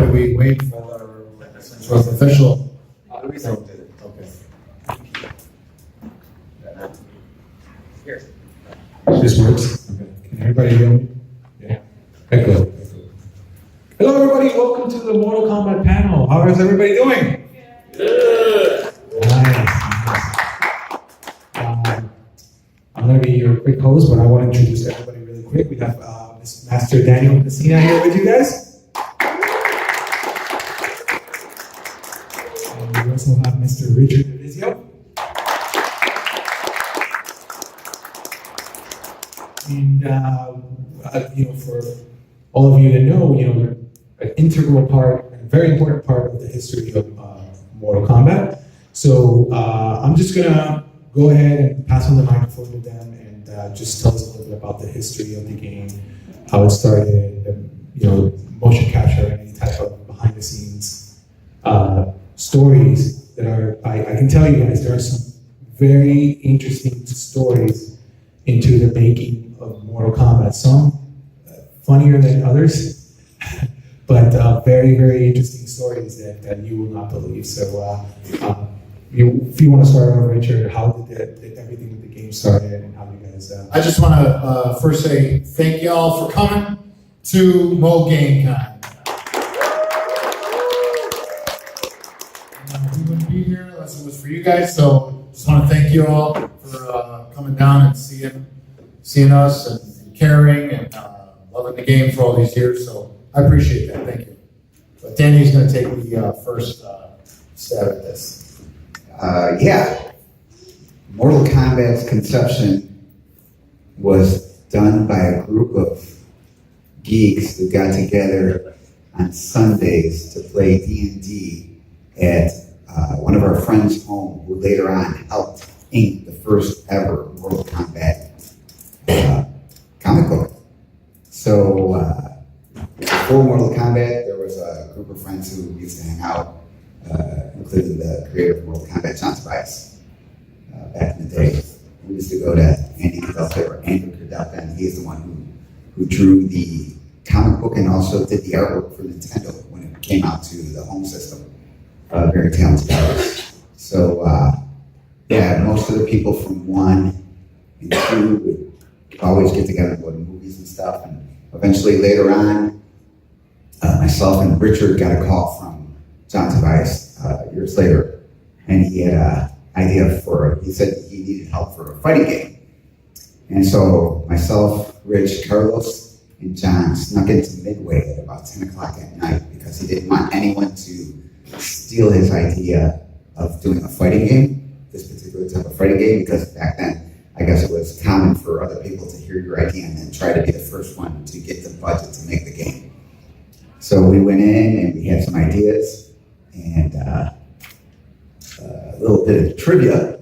do we wait for since it was official? Luis did it. Okay. Here. This works. Okay. Can everybody hear me? Yeah. Echo. Hello, everybody. Welcome to the Mortal Kombat panel. How is everybody doing? Good. Nice. I'm going to be your quick host, but I want to introduce everybody really quick. We have Master Daniel Pesina here with you guys. And we also have Mr. Richard Divizio. And for all of you that know, they're an integral part, a very important part of the history of Mortal Kombat. So I'm just gonna go ahead and pass on the microphone to them and just tell us a little bit about the history of the game, how it started, motion capture, and any type of behind the scenes stories that are. I can tell you guys there are some very interesting stories into the making of Mortal Kombat. Some funnier than others, but very, very interesting stories that you will not believe. So if you want to start off, Richard, how did everything with the game started and how you guys... I just want to first say thank you all for coming to Mo GameCon. We wouldn't be here unless it was for you guys, so just want to thank you all for coming down and seeing us and caring and loving the game for all these years, so I appreciate that, thank you. But Danny's going to take the first stab at this. Mortal Kombat's conception was done by a group of geeks who got together on Sundays to play D&D at one of our friends' home, who later on helped ink the first ever Mortal Kombat comic book. So before Mortal Kombat, there was a group of friends who used to hang out, including the creator of Mortal Kombat, John Tobias, back in the day. We used to go to Andy Kadelka, and he's the one who drew the comic book and also did the artwork for Nintendo when it came out to the home system. Very talented artist. So, most of the people from 1 and 2 would always get together and go to movies and stuff. And eventually, later on, myself and Richard got a call from John Tobias years later, and he had an idea he said he needed help for a fighting game. And so myself, Rich, Carlos, and John snuck into Midway at about 10 o'clock at night because he didn't want anyone to steal his idea of doing a fighting game, this particular type of fighting game, because back then, I guess it was common for other people to hear your idea and then try to be the first one to get the budget to make the game. So we went in and we had some ideas and a little bit of trivia,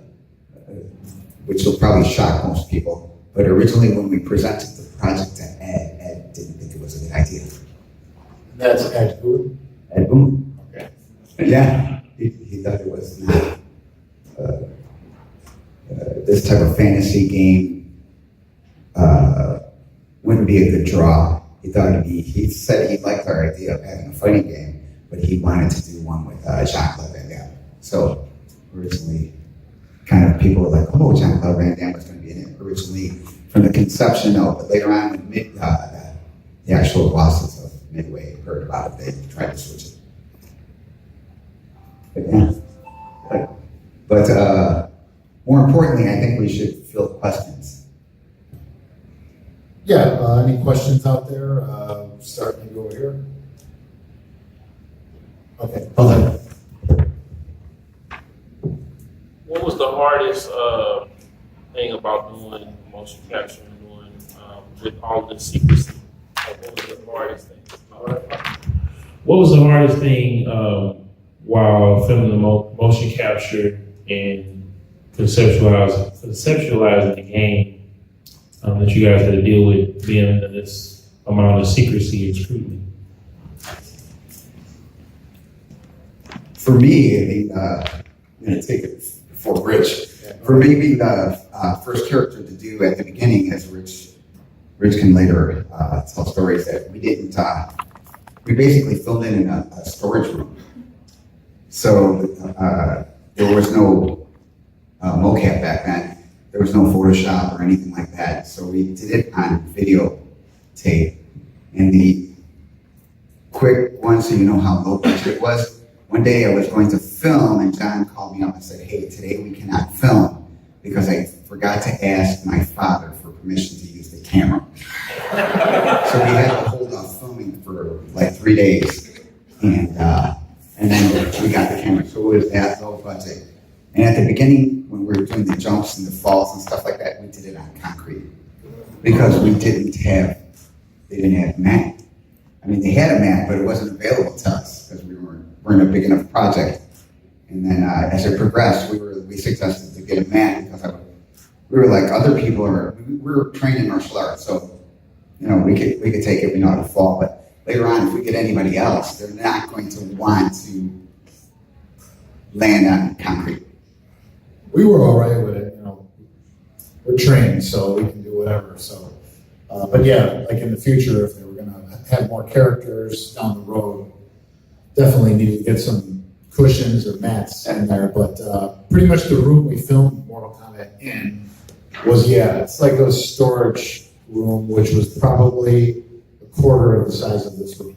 which will probably shock most people. But originally when we presented the project to Ed didn't think it was a good idea. That's Ed who? Ed Boon. Okay. Yeah, he thought it was not this type of fantasy game wouldn't be a good draw. He said he liked our idea of having a fighting game, but he wanted to do one with Jean-Claude Van Damme. So originally, kind of people were like, oh, Jean-Claude Van Damme was going to be in it originally from the conception, but later on when the actual bosses of Midway heard about it, they tried to switch it. But more importantly, I think we should field questions. Yeah, any questions out there? Start maybe over here. Okay, hold on. What was the hardest thing about doing motion capture and doing with all the secrecy? Like, what was the hardest thing? What was the hardest thing while filming the motion capture and conceptualizing the game that you guys had to deal with being under this amount of secrecy and scrutiny? For me, I'm going to take it before Rich. For me, being the first character to do at the beginning, as Rich can later tell stories that we didn't we basically filmed it in a storage room. So there was no mocap back then. There was no Photoshop or anything like that. So we did it on videotape. And the quick one, so you know how low budget it was. One day I was going to film, and John called me up and said, "Hey, today we cannot film because I forgot to ask my father for permission to use the camera." So we had to hold off filming for like 3 days, and then we got the camera. So it was that low budget. And at the beginning, when we were doing the jumps and the falls and stuff like that, we did it on concrete because they didn't have mat. I mean, they had a mat, but it wasn't available to us because we weren't a big enough project. And then as it progressed, we suggested to get a mat because we were like other people we were trained in martial arts, so you know we could take it. We know how to fall, but later on, if we get anybody else, they're not going to want to land on concrete. We were all right with it, you know. We're trained, so we can do whatever. So, but yeah, like in the future, if they were going to have more characters down the road, definitely needed to get some cushions or mats in there. But pretty much the room we filmed Mortal Kombat in was, it's like a storage room, which was probably a quarter of the size of this room.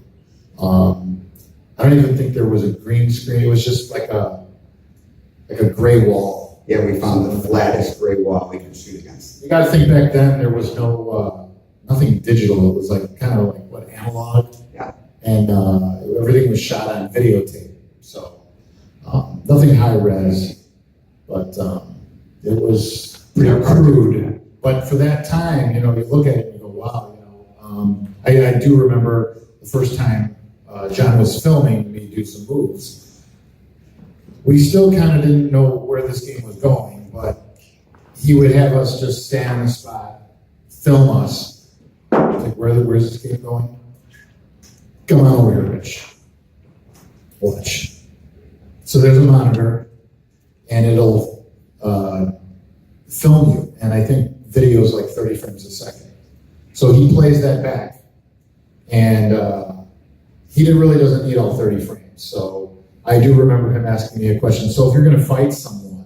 I don't even think there was a green screen. It was just like a gray wall. Yeah, we found the flattest gray wall we could shoot against. You got to think back then there was no nothing digital. It was like kind of like analog. Yeah. And everything was shot on videotape. So nothing high res, but it was pretty crude. But for that time, you know, you look at it and you go, wow, you know. I do remember the first time John was filming me do some moves. We still kind of didn't know where this game was going, but he would have us just stand on the spot, film us. Like, where's this game going? Come on over here, Rich. Watch. So there's a monitor, and it'll film you. And I think video is like 30 frames a second. So he plays that back, and he really doesn't need all 30 frames. So I do remember him asking me a question. So if you're going to fight someone,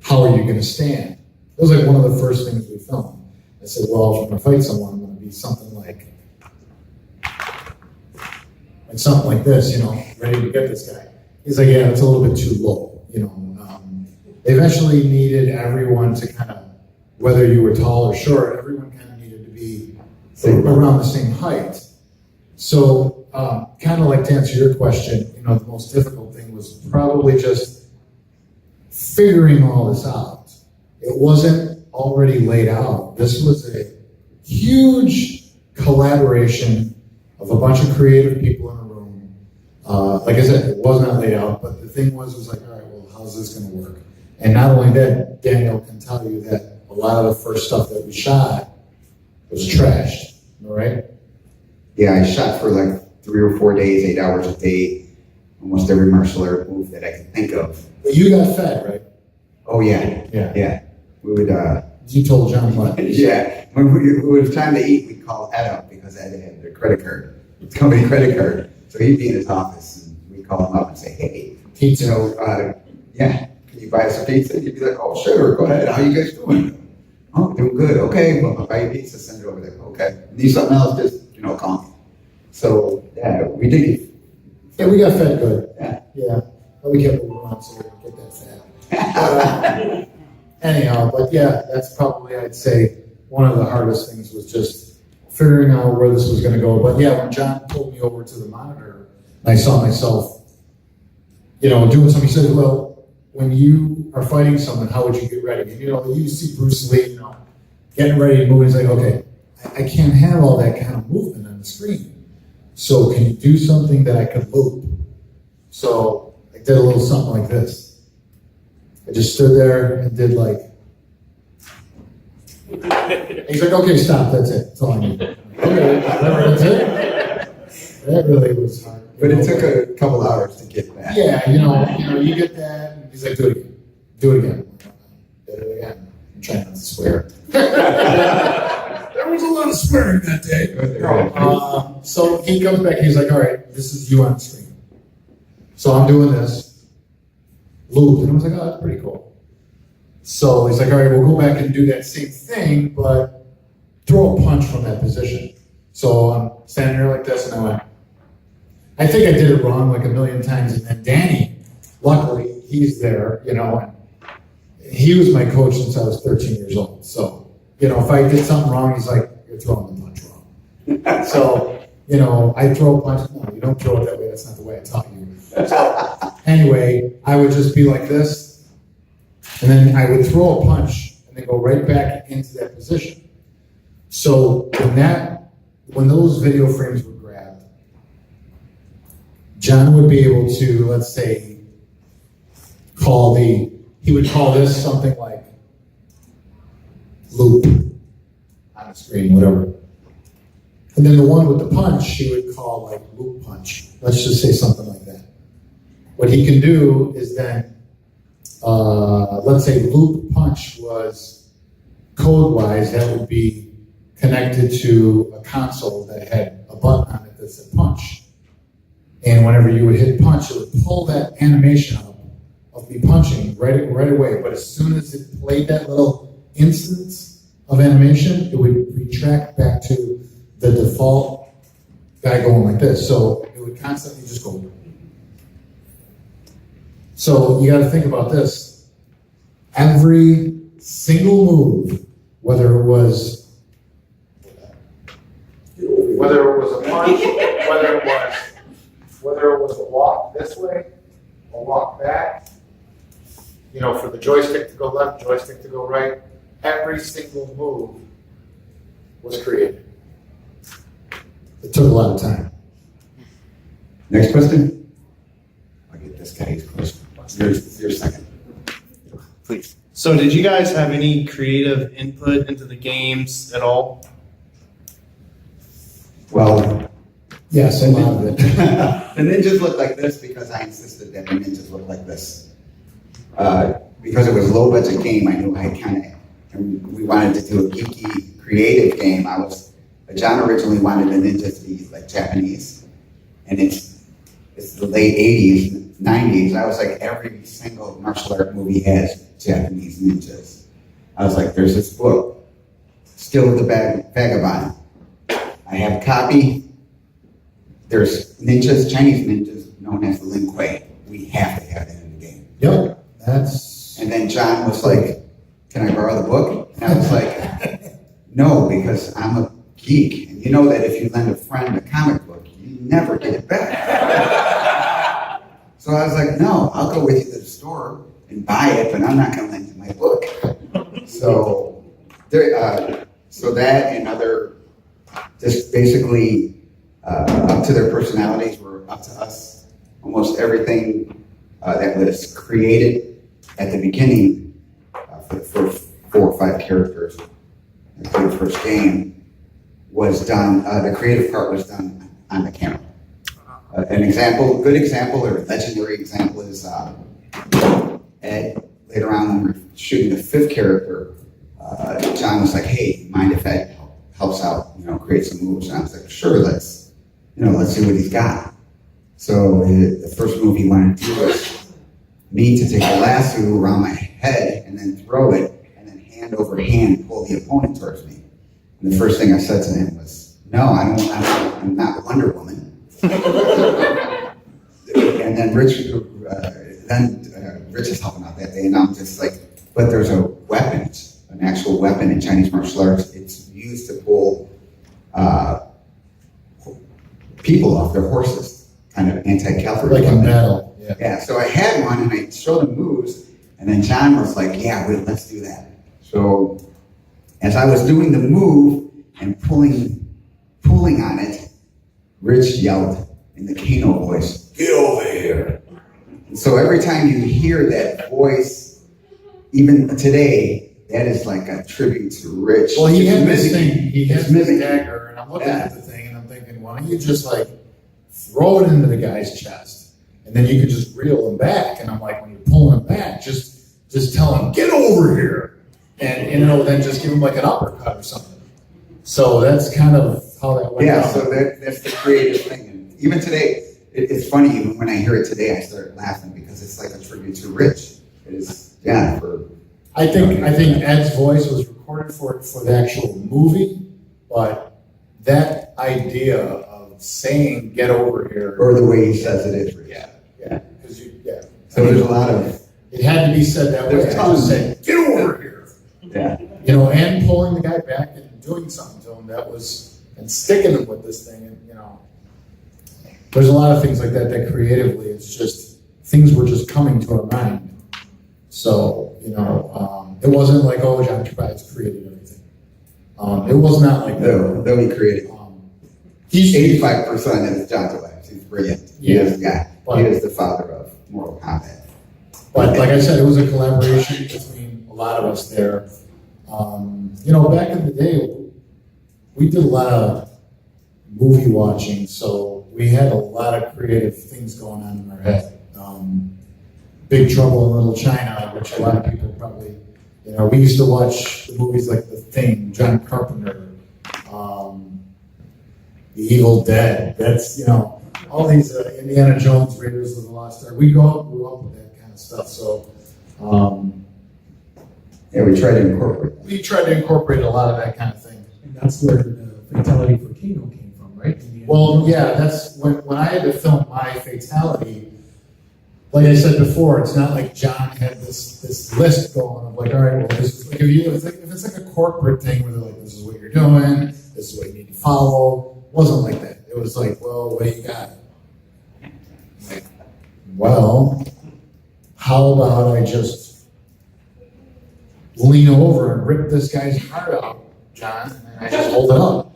how are you going to stand? It was like one of the first things we filmed. I said, well, if I'm going to fight someone, I'm going to be something like something like this, you know, ready to get this guy. He's like, yeah, it's a little bit too low, you know. They eventually needed everyone to kind of, whether you were tall or short, everyone kind of needed to be around the same height. So, kind of like to answer your question, you know, the most difficult thing was probably just figuring all this out. It wasn't already laid out. This was a huge collaboration of a bunch of creative people in a room. Like I said, it was not laid out, but the thing was like, all right, well, how's this going to work? And not only that, Daniel can tell you that a lot of the first stuff that we shot was trashed, all right? Yeah, I shot for like 3 or 4 days, 8 hours a day, almost every martial art move that I could think of. But you got fed, right? Oh yeah, Yeah. yeah. We would, You told John what? yeah. When it was time to eat, we'd call Ed up because Ed had the credit card, company credit card. So he'd be in his office, and we'd call him up and say, hey, Pizza. you know, yeah, can you buy us a pizza? And he'd be like, oh, sure, go ahead. How you guys doing? Oh, doing good. Okay, well, I'll buy you pizza, send it over there. Okay. Need something else? Just, you know, call me. So, yeah, we did. Yeah, we got fed good. Yeah. Yeah. But we kept moving on so we didn't get that fat. Anyhow, but yeah, that's probably, I'd say, one of the hardest things was just figuring out where this was going to go. But yeah, when John pulled me over to the monitor, and I saw myself, you know, doing something, he said, well, when you are fighting someone, how would you get ready? And, you know, you see Bruce Lee, you know, getting ready to move. He's like, okay, I can't have all that kind of movement on the screen. So can you do something that I can loop? So I did a little something like this. I just stood there and did like. He's like, okay, stop, that's it. That's all I need. Okay, that's it. That really was hard. But it took a couple hours to get that. Yeah, you know, you get that. And he's like, do it again. Do it again. Do it again. I'm trying not to swear. there was a lot of swearing that day. No. So he comes back, he's like, all right, this is you on screen. So I'm doing this loop, and I was like, oh, that's pretty cool. So he's like, all right, we'll go back and do that same thing, but throw a punch from that position. So I'm standing there like this, and I went, I think I did it wrong like a million times, and then Danny, luckily, he's there, you know, and he was my coach since I was 13 years old. So, you know, if I did something wrong, he's like, you're throwing the punch wrong. So, you know, I throw a punch. No, you don't throw it that way. That's not the way I taught you. So, anyway, I would just be like this, and then I would throw a punch and then go right back into that position. So when those video frames were grabbed, John would be able to, let's say, he would call this something like loop on the screen, whatever. And then the one with the punch, he would call like loop punch. Let's just say something like that. What he can do is then, let's say loop punch was code-wise, that would be connected to a console that had a button on it that said punch. And whenever you would hit punch, it would pull that animation up of me punching right away. But as soon as it played that little instance of animation, it would retract back to the default guy going like this. So it would constantly just go. So you got to think about this. Every single move, whether it was a punch, whether it was a walk this way, a walk back, you know, for the joystick to go left, joystick to go right, every single move was created. It took a lot of time. Next question? I'll get this guy his question. Your second. Please. So did you guys have any creative input into the games at all? Well, Yes, a lot of it. the ninjas look like this because I insisted that the ninjas look like this. Because it was a low budget game, I knew I and we wanted to do a geeky, creative game. John originally wanted the ninjas to be like Japanese. And it's the late 80s, 90s. I was like, every single martial art movie has Japanese ninjas. I was like, there's this book, Still of the Vagabond. I have a copy. There's ninjas, Chinese ninjas, known as the Lin Kuei. We have to have that in the game. Yep, And then John was like, can I borrow the book? And I was like, no, because I'm a geek. And you know that if you lend a friend a comic book, you never get it back. So I was like, no, I'll go with you to the store and buy it, but I'm not going to lend you my book. So that and other, just basically up to their personalities were up to us. Almost everything that was created at the beginning for the first 4 or 5 characters for the first game was done, the creative part was done on the camera. Good example, or legendary example is Ed, later on when we were shooting the 5th character, John was like, hey, mind if Ed helps out, create some moves? And I was like, sure, let's see what he's got. So the first move he wanted to do was me to take a lasso around my head and then throw it, and then hand over hand pull the opponent towards me. And the first thing I said to him was, no, I'm not Wonder Woman. And then Rich is helping out that day, and I'm just like, but there's a weapon, an actual weapon in Chinese martial arts. It's used to pull people off their horses, kind of anti-cavalry. like a battle. Yeah. Yeah, so I had one and I showed him moves, and then John was like, yeah, let's do that. So as I was doing the move and pulling on it, Rich yelled in the Kano voice, get over here. And so every time you hear that voice, even today, that is like a tribute to Rich. Well, he It's had this mimicking- thing, he has it's this mimicking. dagger, and I'm looking at the thing, and I'm thinking, why don't you just like throw it into the guy's chest, and then you could just reel him back. And I'm like, when you're pulling him back, just tell him, get over here, and then just give him like an uppercut or something. So that's kind of how that went Yeah, down. so that's the creative thing. And even today, it's funny, even when I hear it today, I start laughing because it's like a tribute to Rich. It is, yeah, I think Ed's voice was recorded for the actual movie, but that idea of saying "get over here," or the way he says it is Rich. yeah, because So there's a lot of, it had to be said that way. There's I just tons. say "get over here," yeah. and pulling the guy back and doing something to him and sticking him with this thing, and there's a lot of things like that creatively, it's just things were just coming to our mind. So, it wasn't like, oh, John Tobias created everything. It was not like that. Though he created He's 85% is John Tobias. He's brilliant. He is the guy. He is the father of Mortal Kombat. But like I said, it was a collaboration between a lot of us there. Back in the day, we did a lot of movie watching, so we had a lot of creative things going on in our head. Big Trouble in Little China, which a lot of people probably, we used to watch the movies like The Thing, John Carpenter, The Evil Dead. That's, all these Indiana Jones, Raiders of the Lost Ark. We grew up with that kind of stuff. So, Yeah, we try to incorporate. we tried to incorporate a lot of that kind of thing. And that's where the fatality for Kano came from, right? Well, yeah, that's when I had to film my fatality. Like I said before, it's not like John had this list going of like, all right, well, this is like if it's like a corporate thing where they're like, this is what you're doing, this is what you need to follow. It wasn't like that. It was like, well, what do you got? Like, well, how about I just lean over and rip this guy's heart out, John, and then I just hold it up.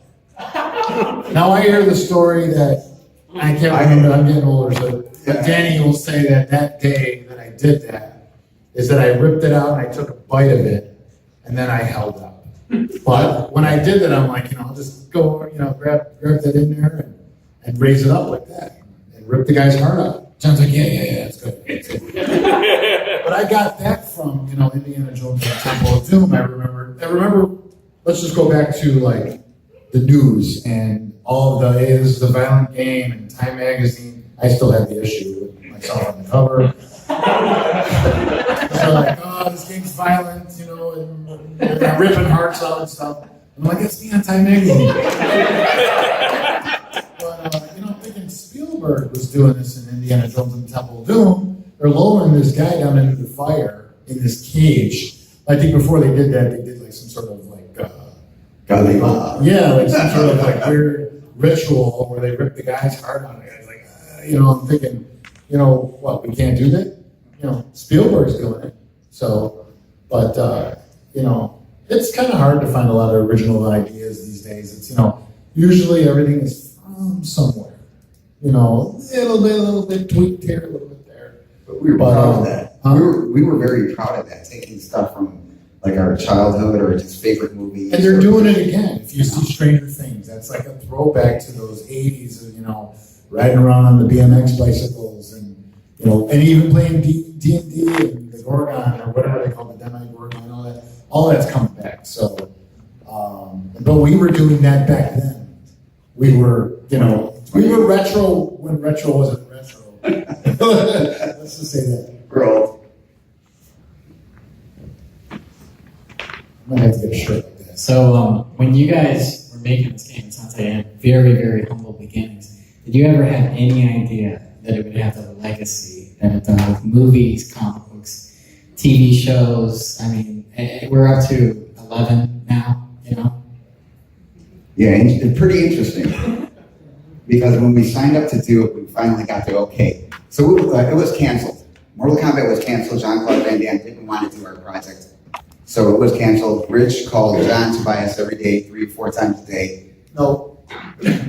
Now I hear the story that I can't remember. I'm getting older, so Danny will say that day that I did that is that I ripped it out and I took a bite of it and then I held up. But when I did that, I'm like, I'll just go, grab that in there and raise it up like that and rip the guy's heart out. John's like, yeah, it's good. It's good. But I got that from, Indiana Jones and the Temple of Doom. I remember, let's just go back to like the news and all of this is a violent game and Time Magazine. I still had the issue with myself on the cover. So like, oh, this game's violent, and ripping hearts out and stuff. I'm like, it's me on Time Magazine. But, I'm thinking Spielberg was doing this in Indiana Jones and the Temple of Doom. They're lowering this guy down into the fire in this cage. I think before they did that, they did like some sort of like, like some sort of like weird ritual where they rip the guy's heart out. I'm thinking, what, we can't do that? Spielberg's doing it. So, but, it's kind of hard to find a lot of original ideas these days. It's, usually everything is from somewhere. A little bit tweaked here, a little bit there. But we were proud of that. We were very proud of that, taking stuff from like our childhood or just favorite movies. And they're doing it again. If you see Stranger Things, that's like a throwback to those 80s, riding around on the BMX bicycles and and even playing D&D and the Gorgon or whatever they call it, the Demi-Gorgon, all that's coming back. So, but we were doing that back then. We were, we were retro when retro wasn't retro. Let's just say that. We're old. I'm gonna have to get a shirt like that. So when you guys were making this game, it sounds like you had very, very humble beginnings. Did you ever have any idea that it would have a legacy, that with movies, comic books, TV shows, we're up to 11 now, Yeah, it's pretty interesting. Because when we signed up to do it, we finally got the okay. So it was canceled. Mortal Kombat was canceled. Jean-Claude Van Damme didn't want to do our project. So it was canceled. Rich called John Tobias every day, 3 or 4 times a day. No.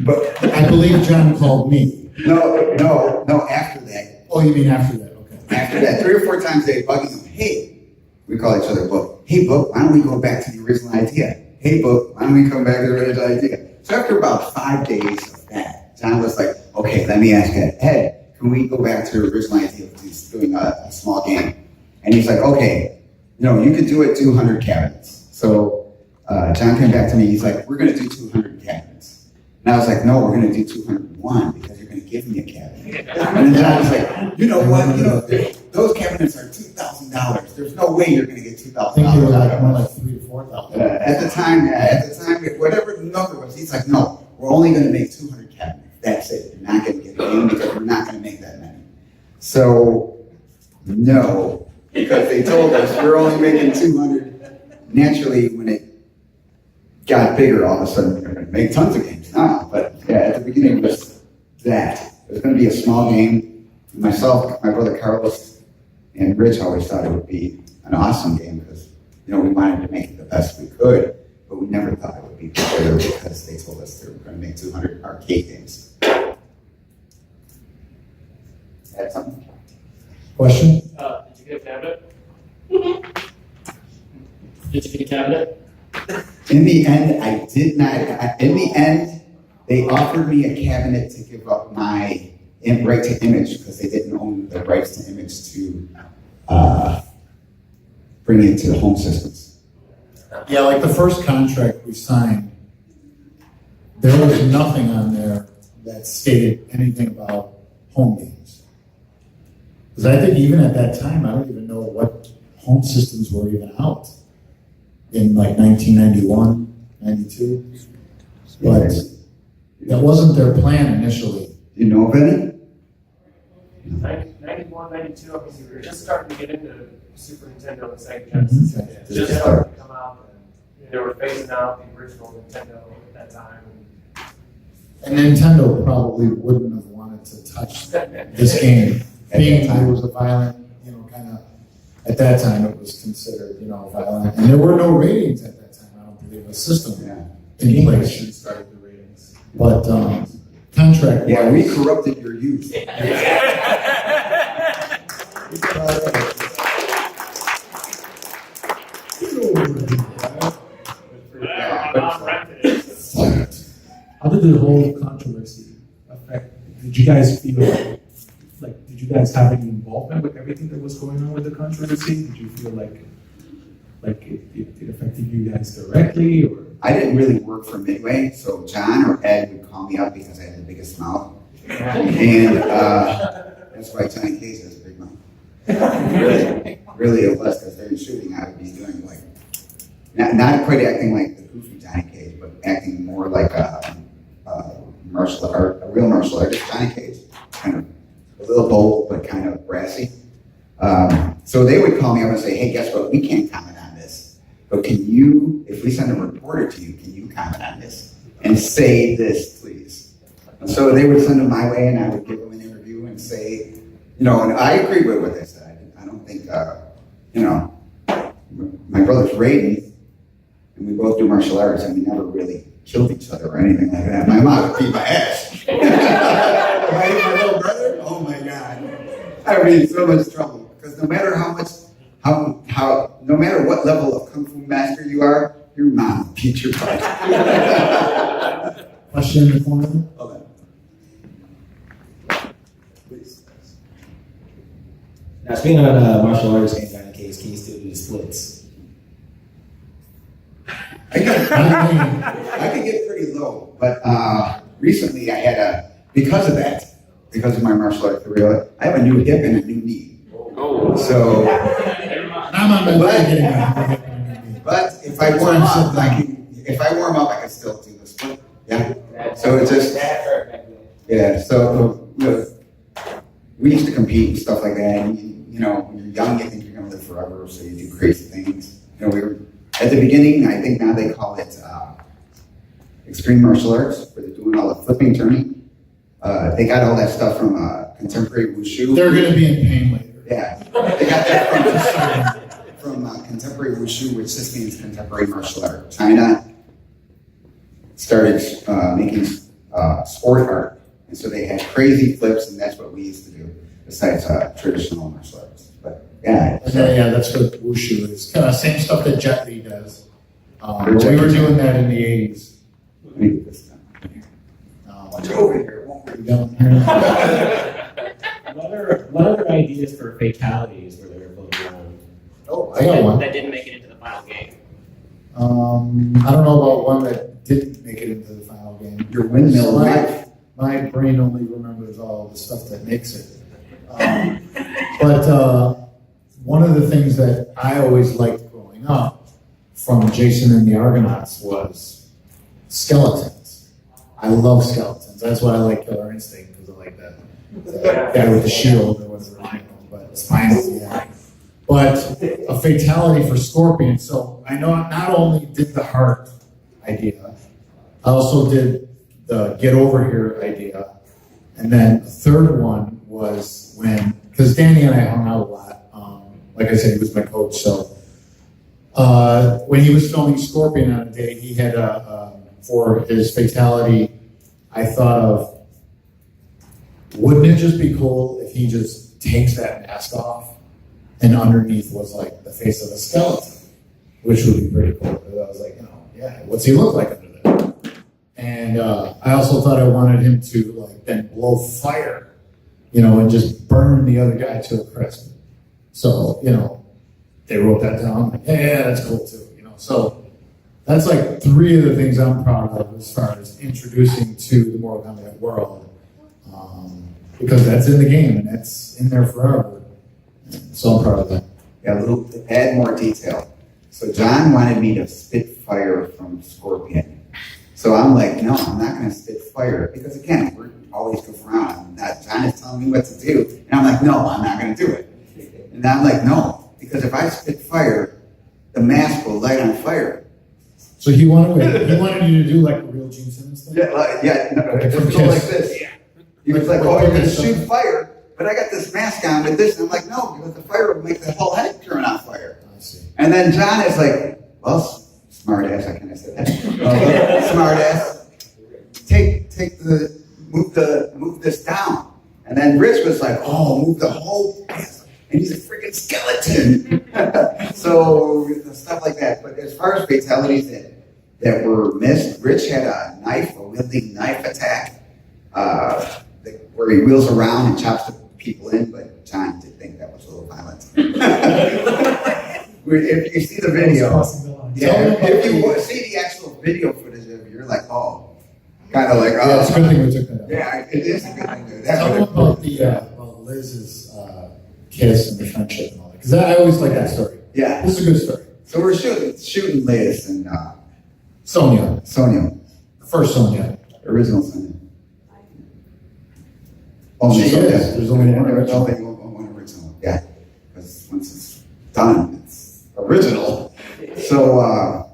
But I believe John called me. No, after that. Oh, you mean after that? Okay. After that, 3 or 4 times a day, bugging him, hey, we call each other Book. Hey, Book, why don't we go back to the original idea? Hey, Book, why don't we come back to the original idea? So after about 5 days of that, John was like, okay, let me ask Ed, can we go back to the original idea of just doing a small game? And he's like, okay, you could do it 200 cabinets. So John came back to me, he's like, we're gonna do 200 cabinets. And I was like, no, we're gonna do 201 because you're gonna give me a cabinet. And then John was like, you know what, those cabinets are $2,000. There's no way you're gonna get $2,000 I think you were out like of more them. like 3,000 to 4,000. At the time, whatever the number was, he's like, no, we're only gonna make 200 cabinets. That's it. You're not gonna get it in because we're not gonna make that many. So, no, because they told us we're only making 200. Naturally, when it got bigger, all of a sudden we're gonna make tons of games now. But yeah, at the beginning it was that. It was gonna be a small game. Myself, my brother Carlos, and Rich always thought it would be an awesome game because, we wanted to make it the best we could, but we never thought it would be bigger because they told us they were gonna make 200 arcade games. Add something? Question? Did you get a cabinet? Did you get a cabinet? In the end, I did not. In the end, they offered me a cabinet to give up my right to image because they didn't own the rights to image to bring it to the home systems. Yeah, like the first contract we signed, there was nothing on there that stated anything about home games. Because I think even at that time, I don't even know what home systems were even out in like 1991, 92. But that wasn't their plan initially. Do you know of any? 91, 92, obviously, we were just starting to get into Super Nintendo and Sega Genesis. Mhm. Just starting to come out, and they were phasing out the original Nintendo at that time. And Nintendo probably wouldn't have wanted to touch this game. Being it was a violent, kind of, at that time it was considered, violent. And there were no ratings at that time, I don't believe, a system Yeah. in place. Started the ratings. But contract Yeah, we corrupted your youth. How did the whole controversy affect? Did you guys feel did you guys have any involvement with everything that was going on with the controversy? Did you feel like it affected you guys directly, or? I didn't really work for Midway, so John or Ed would call me up because I had the biggest mouth. And that's why Johnny Case has a big mouth. Really it was, because during shooting I would be doing not quite acting like the goofy Johnny Cage, but acting more like a real martial artist Johnny Cage. Kind of a little bold, but kind of brassy. So they would call me up and say, hey, guess what, we can't comment on this. But can you, if we send a reporter to you, can you comment on this? And say this, please. And so they would send them my way, and I would give them an interview and say, and I agree with what they said. I don't think, my brother's Raiden, and we both do martial arts, and we never really killed each other or anything like that. My mom would beat my ass. My little brother, oh my God. I mean, so much trouble. Because no matter no matter what level of Kung Fu master you are, your mom will beat your butt. Question in the corner? Hold on. Please. Now, speaking on martial arts games, Johnny Case, can you still do the splits? I could get pretty low, but recently I had because of my martial art career, I have a new hip and a new knee. So, I'm on my way getting a but if I warm up, I can still do the split. Yeah. So it's just, yeah. So we used to compete and stuff like that. And, when you're young, you think you're going to live forever, so you do crazy things. We were at the beginning. I think now they call it extreme martial arts, where they're doing all the flipping, turning. They got all that stuff from contemporary wushu. They're going to be in pain later. Yeah, they got that from contemporary wushu, which just means contemporary martial art. China started making sport art, and so they had crazy flips, and that's what we used to do, besides traditional martial arts. But yeah, Yeah, that's what wushu is. Kind of same stuff that Jet Li does. We were doing that in the 80s. let me get this done. Watch over here, won't we? Down here. What other ideas for fatalities were there floating around? Oh, I got one. That didn't make it into the final game. I don't know about one that didn't make it into the final game. Your windmill My, my brain only remembers all the stuff that makes it. But one of the things that I always liked growing up from Jason and the Argonauts was skeletons. I love skeletons. That's why I like Killer Instinct, because I like that guy with the shield or whatever, but spinal, yeah. But a fatality for Scorpion. So I know not only did the heart idea, I also did the get over here idea. And then the third one was when, because Danny and I hung out a lot. Like I said, he was my coach. So when he was filming Scorpion on a day, he had for his fatality, I thought of, wouldn't it just be cool if he just takes that mask off and underneath was like the face of a skeleton, which would be pretty cool. Because I was like, yeah, what's he look like under there? And I also thought I wanted him to like then blow fire, and just burn the other guy to a crisp. So, they wrote that down. Like, yeah, that's cool too. So that's like three of the things I'm proud of as far as introducing to the Mortal Kombat world. Because that's in the game and that's in there forever. So I'm proud of that. Yeah, add more detail. So John wanted me to spit fire from Scorpion. So I'm like, no, I'm not going to spit fire. Because again, we're always goofing around. John is telling me what to do. And I'm like, no, I'm not going to do it. And I'm like, no, because if I spit fire, the mask will light on fire. So he wanted you to do like a real Gene Simmons thing? Yeah, no, it was go like this. He was like, oh, you're going to shoot fire, but I got this mask on with this. And I'm like, no, because the fire will make the whole head turn on fire. I see. And then John is like, well, smart ass, I kind of said that. Smart ass. Move this down. And then Rich was like, oh, move the whole ass. And he's a freaking skeleton. So stuff like that. But as far as fatalities that were missed, Rich had a wielding knife attack, where he wheels around and chops the people in, but John did think that was a little violent. If you see the video, if you see the actual video footage of it, you're like, oh, kind of like, oh. Yeah, it's a good thing we took that out. Yeah, it is a good thing. Tell me about Liz's kiss and the friendship and all that, because I always like that story. Yeah. This is a good story. So we're shooting Liz and Sonia. The first Sonia. Original Sonia. She Sonia. is. There's only one original. One original, yeah. Because once it's done, it's original. So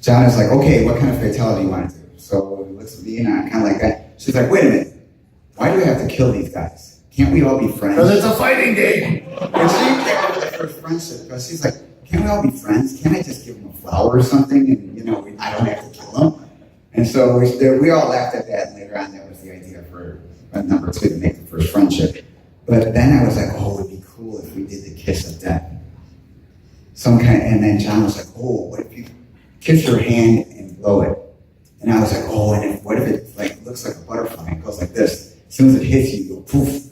John is like, okay, what kind of fatality do you want to do? So he looks at me and I'm kind of like that. She's like, wait a minute. Why do we have to kill these guys? Can't we all be friends? Because it's a fighting game. And she came up with the first friendship because she's like, can't we all be friends? Can't I just give him a flower or something? And, I don't have to kill him. And so we all laughed at that. And later on, that was the idea for number 2 to make the first friendship. But then I was like, oh, it would be cool if we did the kiss of death. And then John was like, oh, what if you kiss your hand and blow it? And I was like, oh, and what if it looks like a butterfly and goes like this? As soon as it hits you, you go poof.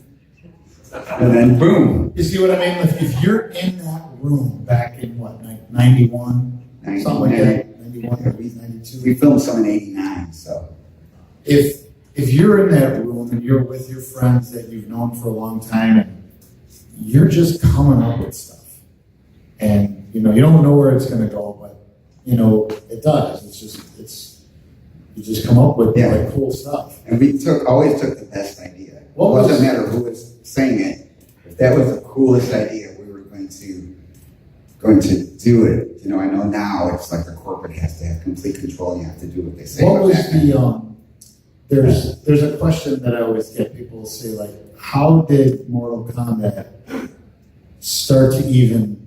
And then boom. You see what I mean? If you're in that room back in what, 91? Something like that. 91, 92. We filmed some in 89, so. If you're in that room and you're with your friends that you've known for a long time and you're just coming up with stuff. And you don't know where it's gonna go, but it does. You just come up with cool stuff. And we always took the best idea. It doesn't matter who was saying it. If that was the coolest idea, we were going to do it. I know now it's like the corporate has to have complete control and you have to do what they say. What was there's a question that I always get. People say like, how did Mortal Kombat start to even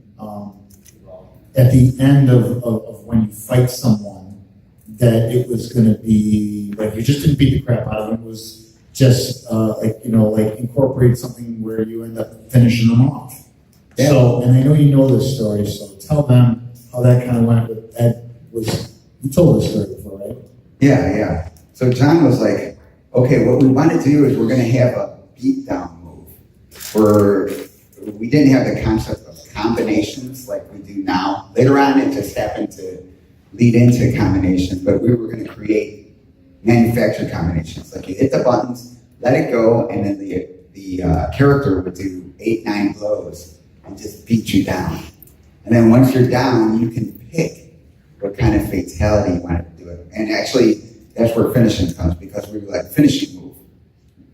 at the end of when you fight someone, that it was going to be like you just didn't beat the crap out of them. It was just incorporate something where you end up finishing them off. Yeah. So, and I know you know this story, so tell them how that kind of went. But you told this story before, right? Yeah. So John was like, okay, what we want to do is we're going to have a beatdown move where we didn't have the concept of combinations like we do now. Later on, it just happened to lead into combination, but we were going to create manufactured combinations. Like you hit the buttons, let it go, and then the character would do 8, 9 blows and just beat you down. And then once you're down, you can pick what kind of fatality you want to do it. And actually, that's where finishing comes, because we were like, finishing move.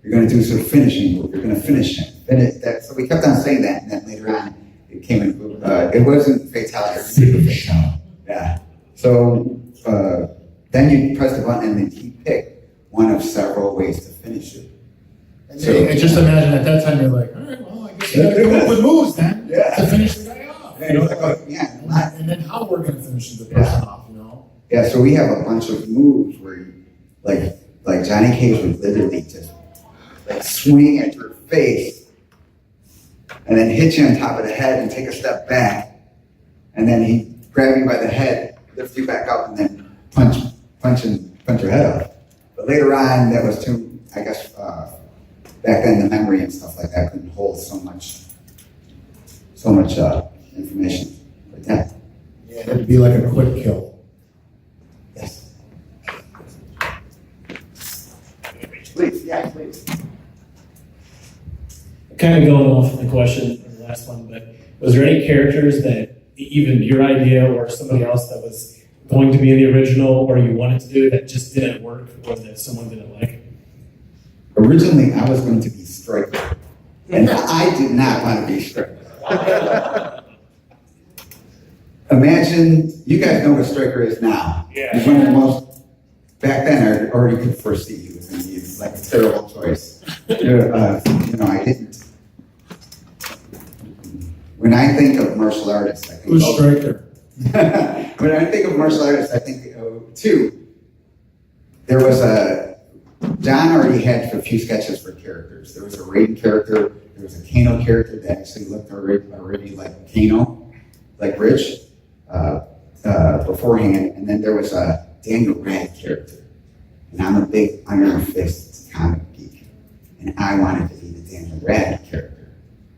You're going to do some finishing move. You're going to finish it. So we kept on saying that, and then later on, it came in. It wasn't fatality. It was fatality. Yeah. So then you press the button, and then you pick one of several ways to finish it. So just imagine at that time you're like, all right, well, I guess you got to come up with moves then to finish the guy off. And then how we're going to finish the person off, you know? Yeah, so we have a bunch of moves where, like Johnny Cage would literally just like swing at your face, and then hit you on top of the head and take a step back, and then he'd grab you by the head, lift you back up, and then punch your head off. But later on, that was too, I guess, back then the memory and stuff like that couldn't hold so much information. But yeah. Yeah, it'd be like a quick kill. Yes. Please, yeah, please. Kind of going off the question from the last one, but was there any characters that even your idea or somebody else that was going to be in the original or you wanted to do that just didn't work or that someone didn't like? Originally, I was going to be Striker, and I did not want to be Striker. Imagine, you guys know what Striker is now. Yeah. He's one of the most, back then I already could foresee he was going to be like a terrible choice. I didn't. When I think of martial artists, I think Who's Striker? When I think of martial artists, I think of two. There was John already had a few sketches for characters. There was a Raiden character, there was a Kano character that actually looked already like Kano, like Rich, beforehand, and then there was a Daniel Rad character. And I'm a big Iron Fist comic geek, and I wanted to be the Daniel Rad character.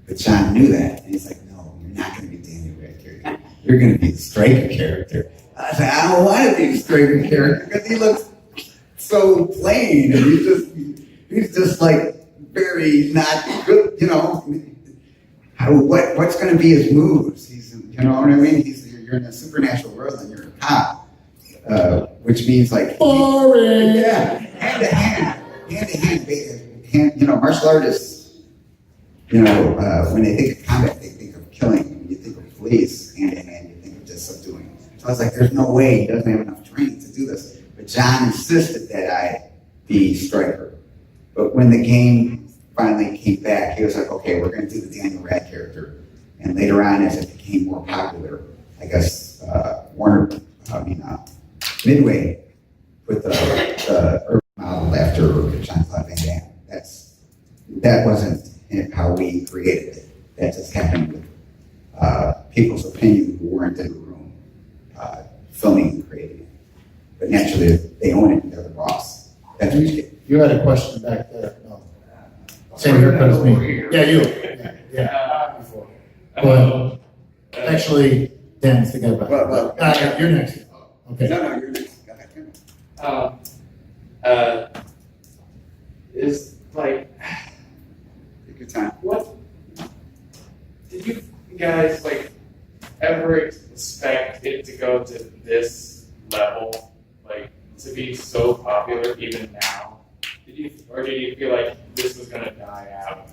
But John knew that, and he's like, no, you're not going to be Daniel Rad character. You're going to be the Striker character. I said, I don't want to be the Striker character because he looks so plain, and he's just like very not good, you know. What's going to be his moves? He's, you know what I mean? You're in a supernatural world and you're a cop, which means like boring. Yeah, hand to hand. You know, martial artists. You know, when they think of combat, they think of killing. When you think of police, hand to hand, you think of just subduing. So I was like, there's no way he doesn't have enough training to do this. But John insisted that I be Striker. But when the game finally came back, he was like, okay, we're going to do the Daniel Rad character. And later on, as it became more popular, I guess Midway put the urban model after Jean-Claude Van Damme. That wasn't how we created it. That just happened with people's opinion who weren't in the room filming and creating it. But naturally, they own it and they're the boss. That's what you get. You had a question back there. No. Same haircut as me. Yeah, you. Yeah. Before. Well, actually, Dan's the guy back there. You're next. Okay. No, you're next. Go ahead. Is like, Take your time. what did you guys like ever expect it to go to this level, like to be so popular even now? Did you feel like this was gonna die out?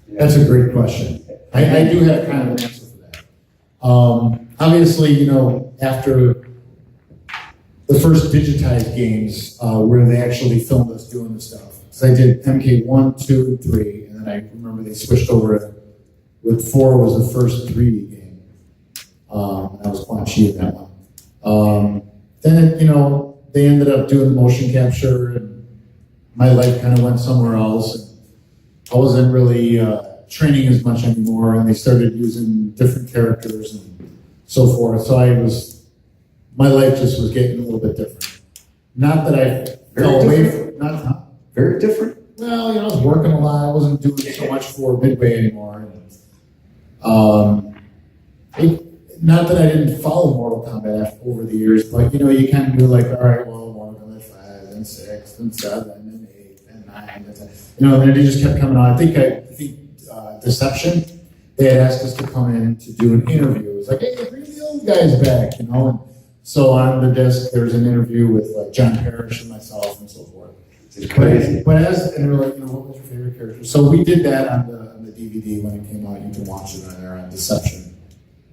That's a great question. I do have kind of an answer for that. Obviously, you know, after the first digitized games where they actually filmed us doing the stuff. So I did MK1, 2, and 3, and then I remember they switched over with 4 was the first 3D game. That was Quan Chi in that one. Then, you know, they ended up doing motion capture, and my life kind of went somewhere else. And I wasn't really training as much anymore, and they started using different characters and so forth. So my life just was getting a little bit different. Not that I fell away from Very different. Well, you know, I was working a lot. I wasn't doing so much for Midway anymore. Not that I didn't follow Mortal Kombat over the years, but you kind of do like, all right, well, Mortal Kombat 5 and 6 and 7 and 8 and 9 and 10. And they just kept coming on. I think Deception, they had asked us to come in to do an interview. It was like, hey, bring the old guys back, And so on the disc, there was an interview with like John Parrish and myself and so forth. It's crazy. But and we were like, what was your favorite character? So we did that on the DVD when it came out. You can watch it on there on Deception.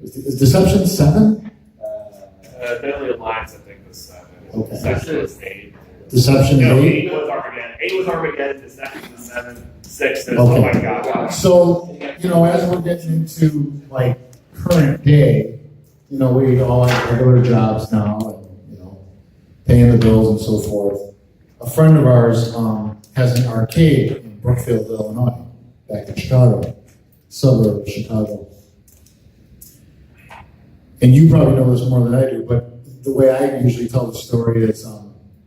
Is Deception 7? Deadly Alliance, I think, was 7. Okay. Deception was 8. Deception No, 8? 8 was Armageddon. 8 was Armageddon, Deception was 7. 6 is, Okay. oh my god. So, as we're getting into like current day, we all have regular jobs now and, paying the bills and so forth. A friend of ours has an arcade in Brookfield, Illinois, back in Chicago, suburb of Chicago. And you probably know this more than I do, but the way I usually tell the story is,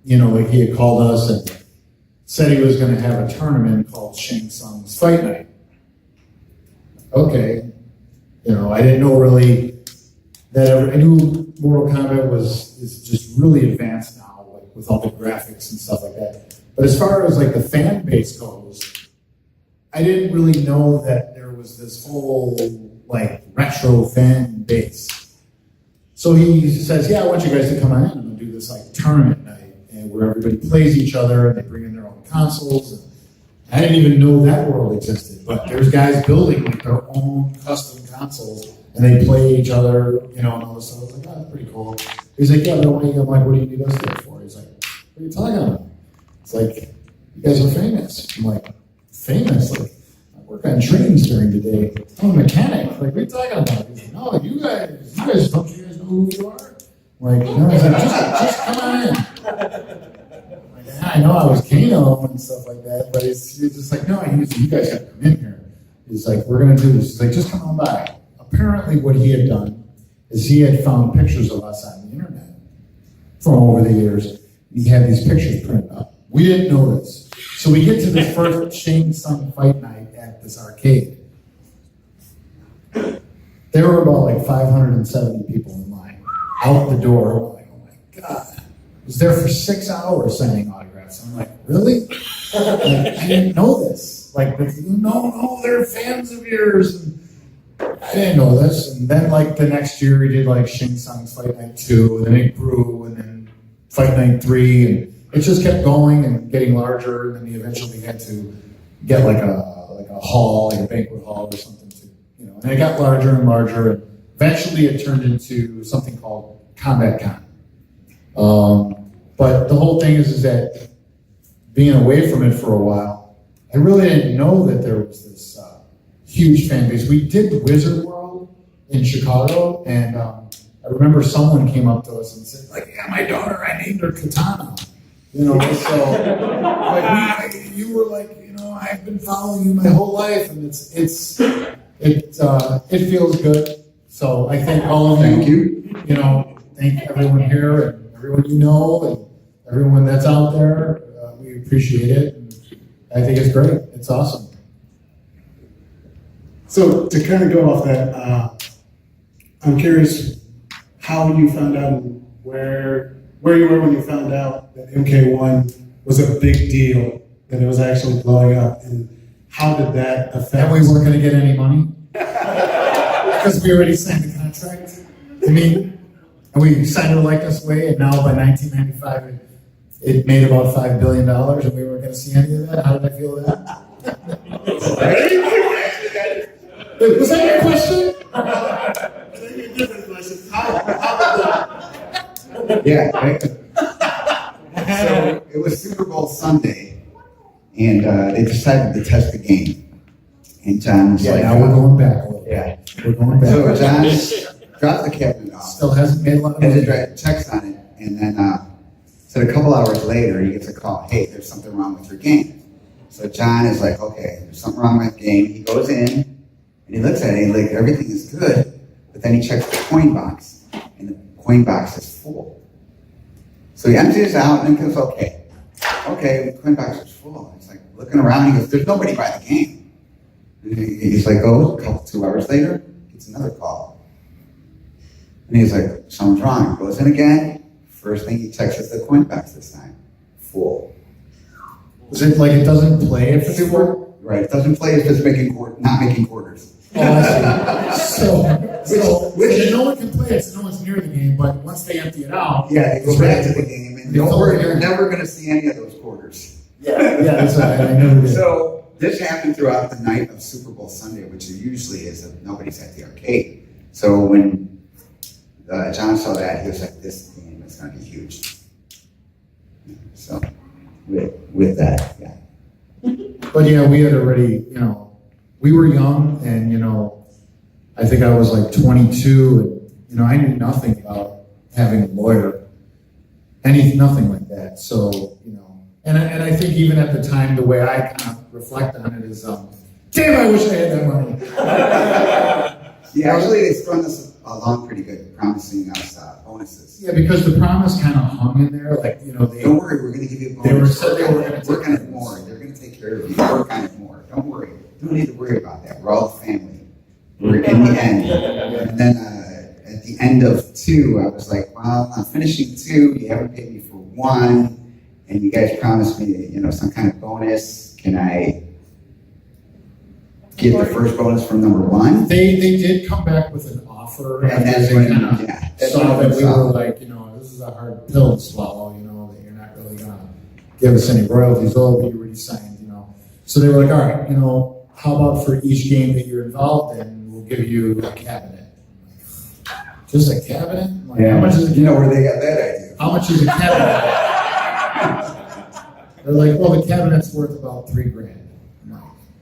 like he had called us and said he was going to have a tournament called Shang Tsung's Fight Night. Okay. I didn't know really I knew Mortal Kombat is just really advanced now, like with all the graphics and stuff like that. But as far as like the fan base goes, I didn't really know that there was this whole like retro fan base. So he says, yeah, I want you guys to come on in and do this like tournament night and where everybody plays each other and they bring in their own consoles. And I didn't even know that world existed, but there's guys building like their own custom consoles and they play each other, and all this stuff. I was like, oh, that's pretty cool. He's like, yeah, but I'm like, what do you need us there for? He's like, what are you talking about? It's like, you guys are famous. I'm like, famous? Like, I work on trains during the day. I'm a mechanic. Like, what are you talking about? He's like, no, you guys don't you guys know who you are? I'm like, no, he's like, just come on in. I'm like, yeah, I know I was Kano and stuff like that, but he's just like, no, you guys have to come in here. He's like, we're going to do this. He's like, just come on by. Apparently what he had done is he had found pictures of us on the internet from over the years. He had these pictures printed up. We didn't know this. So we get to this first Shang Tsung fight night at this arcade. There were about like 570 people in line. Out the door. I'm like, oh my God. I was there for 6 hours signing autographs. I'm like, really? Like, I didn't know this. Like, no, they're fans of yours. And I didn't know this. And then like the next year we did like Shang Tsung's Fight Night 2, and then it grew, and then Fight Night 3, and it just kept going and getting larger, and then we eventually had to get like a hall, like a banquet hall or something and it got larger and larger, and eventually it turned into something called Kombat Con. But the whole thing is that being away from it for a while, I really didn't know that there was this huge fan base. We did Wizard World in Chicago, and I remember someone came up to us and said, like, yeah, my daughter, I named her Katana. So like you were like, I've been following you my whole life, and it feels good. So I thank all of you. Thank you. Thank everyone here and everyone and everyone that's out there. We appreciate it. And I think it's great. It's awesome. So to kind of go off that, I'm curious how you found out where you were when you found out that MK1 was a big deal, that it was actually blowing up, and how did that affect? And we weren't going to get any money because we already signed the contract. And we signed it like this way, and now by 1995, it made about $5 billion, and we weren't going to see any of that. How did I feel that? Was that your question? Yeah. So it was Super Bowl Sunday, and they decided to test the game. And John was like, now we're going back a little bit. Yeah. We're going back. So John dropped the cabinet off, Still hasn't made a lot of and money. then checks on it, and then said a couple hours later, he gets a call, hey, there's something wrong with your game. So John is like, okay, there's something wrong with the game. He goes in, and he looks at it, and he's like, everything is good. But then he checks the coin box, and the coin box is full. So he empties it out, and then goes, okay, the coin box is full. He's like looking around, he goes, there's nobody by the game. He's like, oh, a couple, 2 hours later, gets another call. And he's like, something's wrong. Goes in again. First thing he checks is the coin box this time. Full. Is it like it doesn't play if it's full? Right, it doesn't play if it's not making quarters. Oh, I see. So no one can play it, so no one's near the game, but once they empty it out. Yeah, they go back to the game, and don't worry, you're never going to see any of those quarters. Yeah, that's right. I never did. So this happened throughout the night of Super Bowl Sunday, which it usually is if nobody's at the arcade. So when John saw that, he was like, this game is going to be huge. So with that, yeah. But yeah, we had already, we were young, and I think I was like 22, and I knew nothing about having a lawyer, nothing like that. So and I think even at the time, the way I kind of reflect on it is, damn, I wish I had that money. Yeah, actually, they strung us along pretty good, promising us bonuses. Yeah, because the promise kind of hung in there, like they. Don't worry, we're going to give you a bonus. They were going to work on it more. They're going to take care of you. Work on it more. Don't worry. You don't need to worry about that. We're all family. We're in the end. And then at the end of 2, I was like, well, I'm finishing 2. You haven't paid me for 1. And you guys promised me, some kind of bonus. Can I get the first bonus from number 1? They did come back with an offer, And after that's they when, kind of yeah. saw that we were like, this is a hard pill to swallow, that you're not really gonna give us any royalties. Oh, but you already signed, So they were like, all right, how about for each game that you're involved in, we'll give you a cabinet. Just a cabinet? Like, Yeah. How much is a cabinet? Where they got that idea. How much is a cabinet? They're like, well, the cabinet's worth about $3,000. I'm like,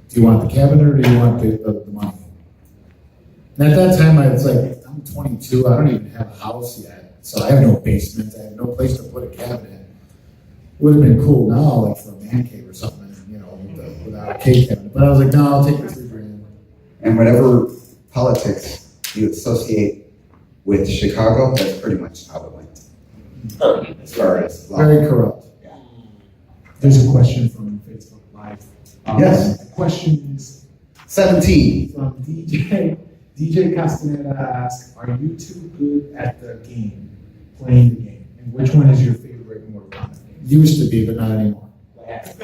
do you want the cabinet or do you want the money? And at that time, I was like, I'm 22. I don't even have a house yet, so I have no basement. I have no place to put a cabinet. Would have been cool now, like for a man cave or something, without a cave cabinet. But I was like, no, I'll take the $3,000. And whatever politics you associate with Chicago, that's pretty much how it went. As far as law. Very corrupt. There's a question from Facebook Live. Yes. The question is 17. from DJ Castaneda asks, are you too good at the game, playing the game? And which one is your favorite Mortal Kombat game? Used to be, but not anymore.